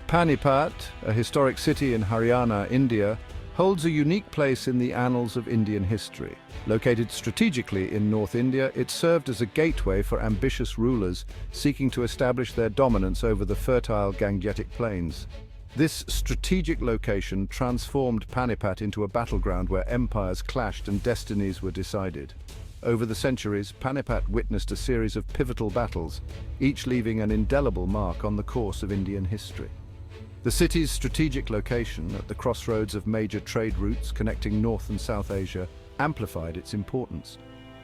Panipat, a historic city in Haryana, India, holds a unique place in the annals of Indian history. Located strategically in North India, it served as a gateway for ambitious rulers seeking to establish their dominance over the fertile Gangetic plains. This strategic location transformed Panipat into a battleground where empires clashed and destinies were decided. Over the centuries, Panipat witnessed a series of pivotal battles, each leaving an indelible mark on the course of Indian history. The city's strategic location, at the crossroads of major trade routes connecting North and South Asia, amplified its importance.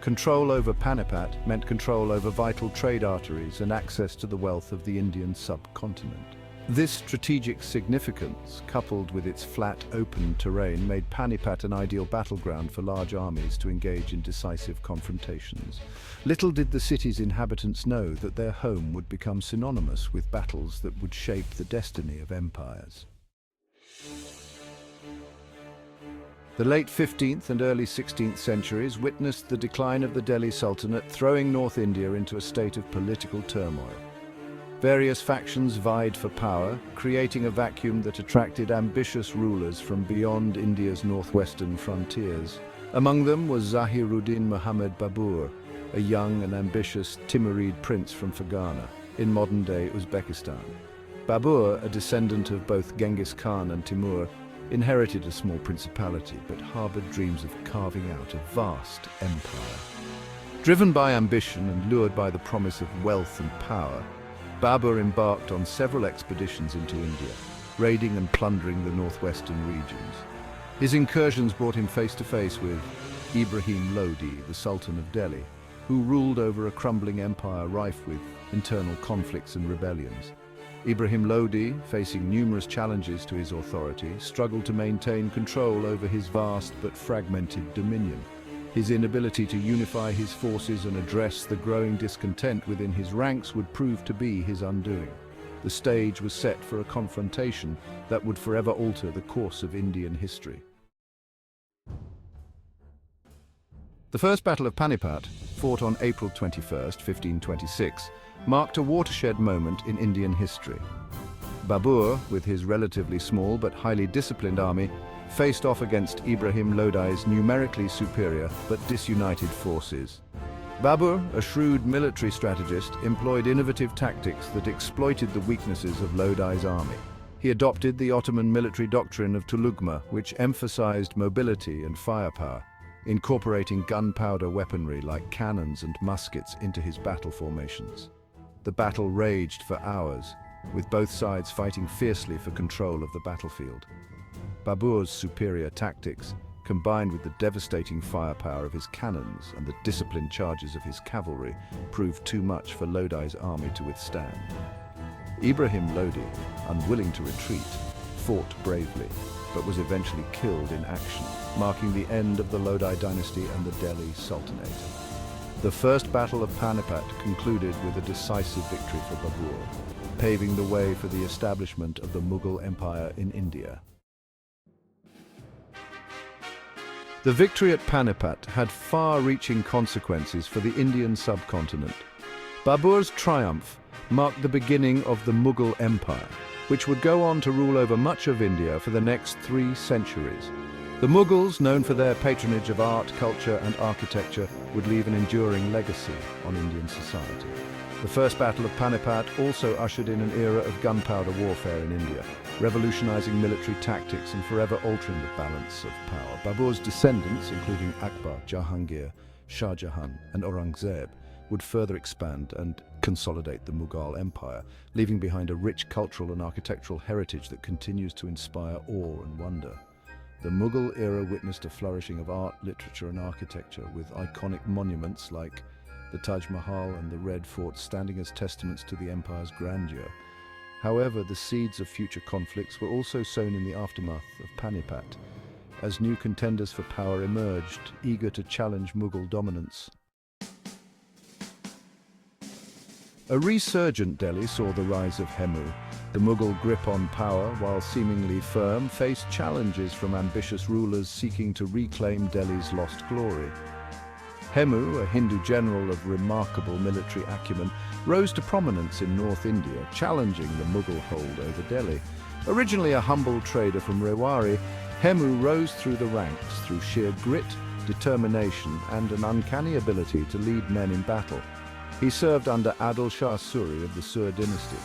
Control over Panipat meant control over vital trade arteries and access to the wealth of the Indian subcontinent. This strategic significance, coupled with its flat, open terrain, made Panipat an ideal battleground for large armies to engage in decisive confrontations. Little did the city's inhabitants know that their home would become synonymous with battles that would shape the destiny of empires. The late 15th and early 16th centuries witnessed the decline of the Delhi Sultanate, throwing North India into a state of political turmoil. Various factions vied for power, creating a vacuum that attracted ambitious rulers from beyond India's northwestern frontiers. Among them was Zahiruddin Muhammad Babur, a young and ambitious Timurid prince from Fergana, in modern-day Uzbekistan. Babur, a descendant of both Genghis Khan and Timur, inherited a small principality but harbored dreams of carving out a vast empire. Driven by ambition and lured by the promise of wealth and power, Babur embarked on several expeditions into India, raiding and plundering the northwestern regions. His incursions brought him face to face with Ibrahim Lodi, the Sultan of Delhi, who ruled over a crumbling empire rife with internal conflicts and rebellions. Ibrahim Lodi, facing numerous challenges to his authority, struggled to maintain control over his vast but fragmented dominion. His inability to unify his forces and address the growing discontent within his ranks would prove to be his undoing. The stage was set for a confrontation that would forever alter the course of Indian history. The First Battle of Panipat, fought on April 21st, 1526, marked a watershed moment in Indian history. Babur, with his relatively small but highly disciplined army, faced off against Ibrahim Lodi's numerically superior but disunited forces. Babur, a shrewd military strategist, employed innovative tactics that exploited the weaknesses of Lodi's army. He adopted the Ottoman military doctrine of Tulugma, which emphasized mobility and firepower, incorporating gunpowder weaponry like cannons and muskets into his battle formations. The battle raged for hours, with both sides fighting fiercely for control of the battlefield. Babur's superior tactics, combined with the devastating firepower of his cannons and the disciplined charges of his cavalry, proved too much for Lodi's army to withstand. Ibrahim Lodi, unwilling to retreat, fought bravely, but was eventually killed in action, marking the end of the Lodi dynasty and the Delhi Sultanate. The First Battle of Panipat concluded with a decisive victory for Babur, paving the way for the establishment of the Mughal Empire in India. The victory at Panipat had far-reaching consequences for the Indian subcontinent. Babur's triumph marked the beginning of the Mughal Empire, which would go on to rule over much of India for the next 3 centuries. The Mughals, known for their patronage of art, culture and architecture, would leave an enduring legacy on Indian society. The First Battle of Panipat also ushered in an era of gunpowder warfare in India, revolutionizing military tactics and forever altering the balance of power. Babur's descendants, including Akbar, Jahangir, Shah Jahan and Aurangzeb, would further expand and consolidate the Mughal Empire, leaving behind a rich cultural and architectural heritage that continues to inspire awe and wonder. The Mughal era witnessed a flourishing of art, literature and architecture, with iconic monuments like the Taj Mahal and the Red Fort standing as testaments to the empire's grandeur. However, the seeds of future conflicts were also sown in the aftermath of Panipat, as new contenders for power emerged, eager to challenge Mughal dominance. A resurgent Delhi saw the rise of Hemu. The Mughal grip on power, while seemingly firm, faced challenges from ambitious rulers seeking to reclaim Delhi's lost glory. Hemu, a Hindu general of remarkable military acumen, rose to prominence in North India, challenging the Mughal hold over Delhi. Originally a humble trader from Rewari, Hemu rose through the ranks through sheer grit, determination, and an uncanny ability to lead men in battle. He served under Adil Shah Suri of the Sur dynasty,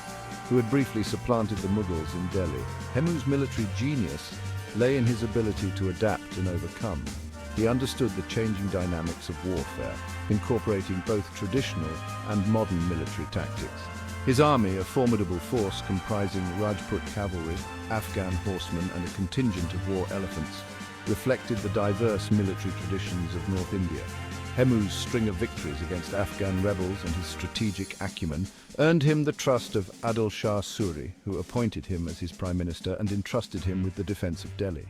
who had briefly supplanted the Mughals in Delhi. Hemu's military genius lay in his ability to adapt and overcome. He understood the changing dynamics of warfare, incorporating both traditional and modern military tactics. His army, a formidable force comprising Rajput cavalry, Afghan horsemen, and a contingent of war elephants, reflected the diverse military traditions of North India. Hemu's string of victories against Afghan rebels and his strategic acumen earned him the trust of Adil Shah Suri, who appointed him as his prime minister and entrusted him with the defense of Delhi.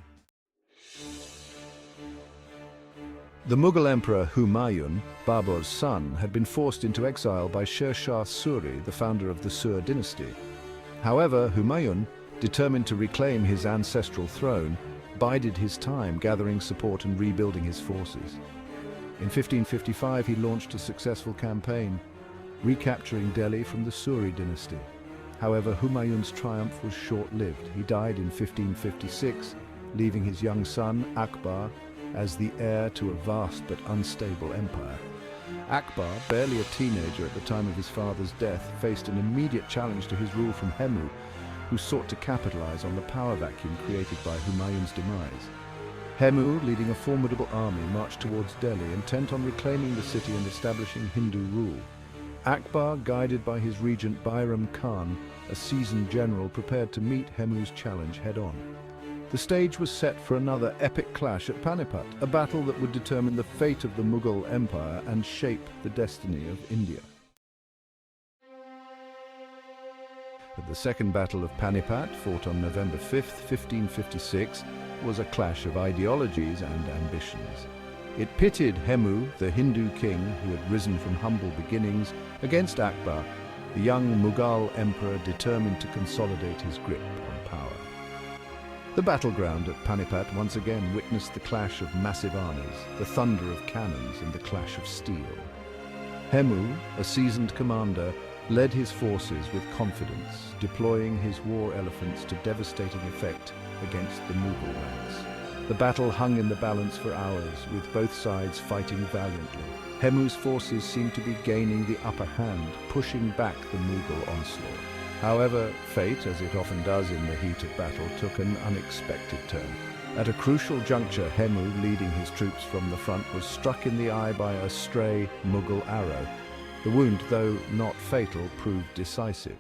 The Mughal Emperor Humayun, Babur's son, had been forced into exile by Sher Shah Suri, the founder of the Sur dynasty. However, Humayun, determined to reclaim his ancestral throne, bided his time gathering support and rebuilding his forces. In 1555, he launched a successful campaign, recapturing Delhi from the Suri dynasty. However, Humayun's triumph was short-lived. He died in 1556, leaving his young son, Akbar, as the heir to a vast but unstable empire. Akbar, barely a teenager at the time of his father's death, faced an immediate challenge to his rule from Hemu, who sought to capitalize on the power vacuum created by Humayun's demise. Hemu, leading a formidable army, marched towards Delhi, intent on reclaiming the city and establishing Hindu rule. Akbar, guided by his regent Bairam Khan, a seasoned general, prepared to meet Hemu's challenge head-on. The stage was set for another epic clash at Panipat, a battle that would determine the fate of the Mughal Empire and shape the destiny of India. The Second Battle of Panipat, fought on November 5, 1556, was a clash of ideologies and ambitions. It pitted Hemu, the Hindu king who had risen from humble beginnings, against Akbar, the young Mughal emperor determined to consolidate his grip on power. The battleground at Panipat once again witnessed the clash of massive armies, the thunder of cannons and the clash of steel. Hemu, a seasoned commander, led his forces with confidence, deploying his war elephants to devastating effect against the Mughal ranks. The battle hung in the balance for hours, with both sides fighting valiantly. Hemu's forces seemed to be gaining the upper hand, pushing back the Mughal onslaught. However, fate, as it often does in the heat of battle, took an unexpected turn. At a crucial juncture, Hemu, leading his troops from the front, was struck in the eye by a stray Mughal arrow. The wound, though not fatal, proved decisive.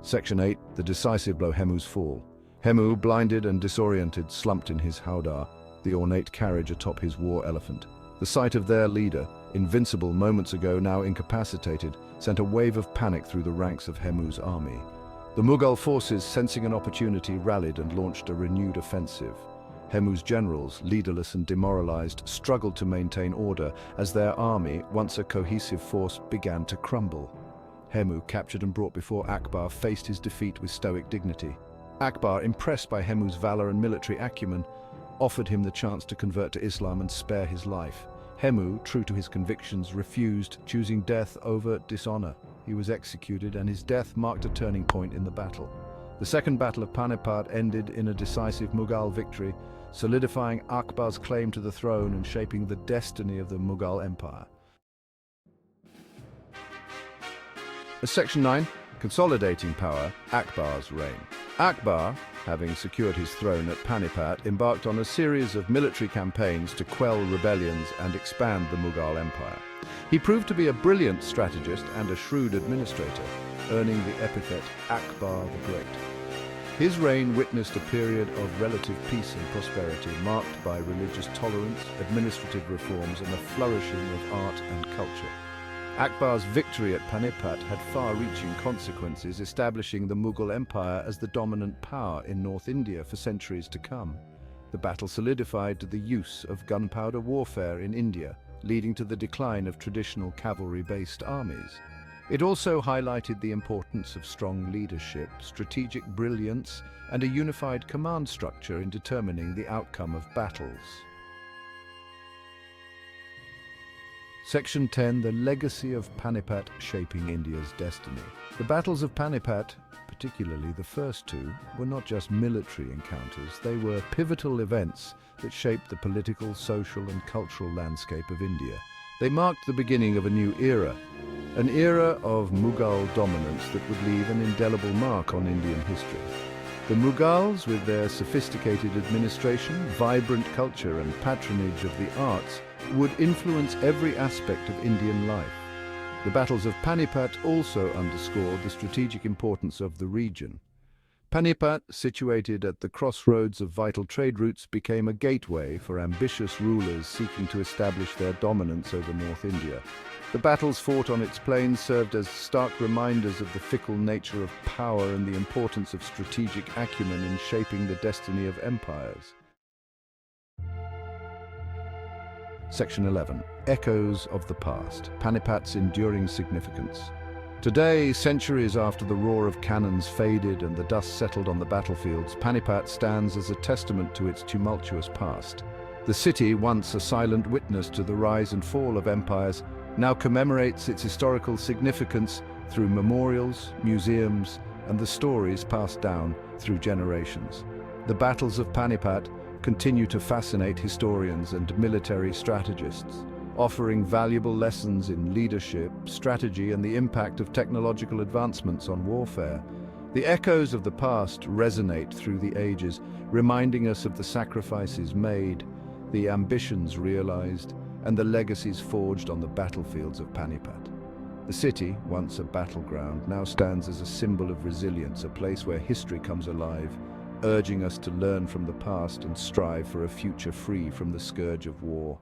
Section 8. The decisive blow: Hemu's fall. Hemu, blinded and disoriented, slumped in his howdah, the ornate carriage atop his war elephant. The sight of their leader, invincible moments ago now incapacitated, sent a wave of panic through the ranks of Hemu's army. The Mughal forces, sensing an opportunity, rallied and launched a renewed offensive. Hemu's generals, leaderless and demoralized, struggled to maintain order as their army, once a cohesive force, began to crumble. Hemu, captured and brought before Akbar, faced his defeat with stoic dignity. Akbar, impressed by Hemu's valor and military acumen, offered him the chance to convert to Islam and spare his life. Hemu, true to his convictions, refused, choosing death over dishonor. He was executed, and his death marked a turning point in the battle. The Second Battle of Panipat ended in a decisive Mughal victory, solidifying Akbar's claim to the throne and shaping the destiny of the Mughal Empire. Section 9. Consolidating power: Akbar's reign. Akbar, having secured his throne at Panipat, embarked on a series of military campaigns to quell rebellions and expand the Mughal Empire. He proved to be a brilliant strategist and a shrewd administrator, earning the epithet Akbar the Great. His reign witnessed a period of relative peace and prosperity, marked by religious tolerance, administrative reforms, and a flourishing of art and culture. Akbar's victory at Panipat had far-reaching consequences, establishing the Mughal Empire as the dominant power in North India for centuries to come. The battle solidified the use of gunpowder warfare in India, leading to the decline of traditional cavalry-based armies. It also highlighted the importance of strong leadership, strategic brilliance, and a unified command structure in determining the outcome of battles. Section 10, the legacy of Panipat shaping India's destiny. The battles of Panipat, particularly the first two, were not just military encounters, they were pivotal events that shaped the political, social and cultural landscape of India. They marked the beginning of a new era, an era of Mughal dominance that would leave an indelible mark on Indian history. The Mughals, with their sophisticated administration, vibrant culture and patronage of the arts, would influence every aspect of Indian life. The battles of Panipat also underscored the strategic importance of the region. Panipat, situated at the crossroads of vital trade routes, became a gateway for ambitious rulers seeking to establish their dominance over North India. The battles fought on its plains served as stark reminders of the fickle nature of power and the importance of strategic acumen in shaping the destiny of empires. Section 11. Echoes of the past. Panipat's enduring significance. Today, centuries after the roar of cannons faded and the dust settled on the battlefields, Panipat stands as a testament to its tumultuous past. The city, once a silent witness to the rise and fall of empires, now commemorates its historical significance through memorials, museums, and the stories passed down through generations. The battles of Panipat continue to fascinate historians and military strategists, offering valuable lessons in leadership, strategy, and the impact of technological advancements on warfare. The echoes of the past resonate through the ages, reminding us of the sacrifices made, the ambitions realized, and the legacies forged on the battlefields of Panipat. The city, once a battleground, now stands as a symbol of resilience, a place where history comes alive, urging us to learn from the past and strive for a future free from the scourge of war.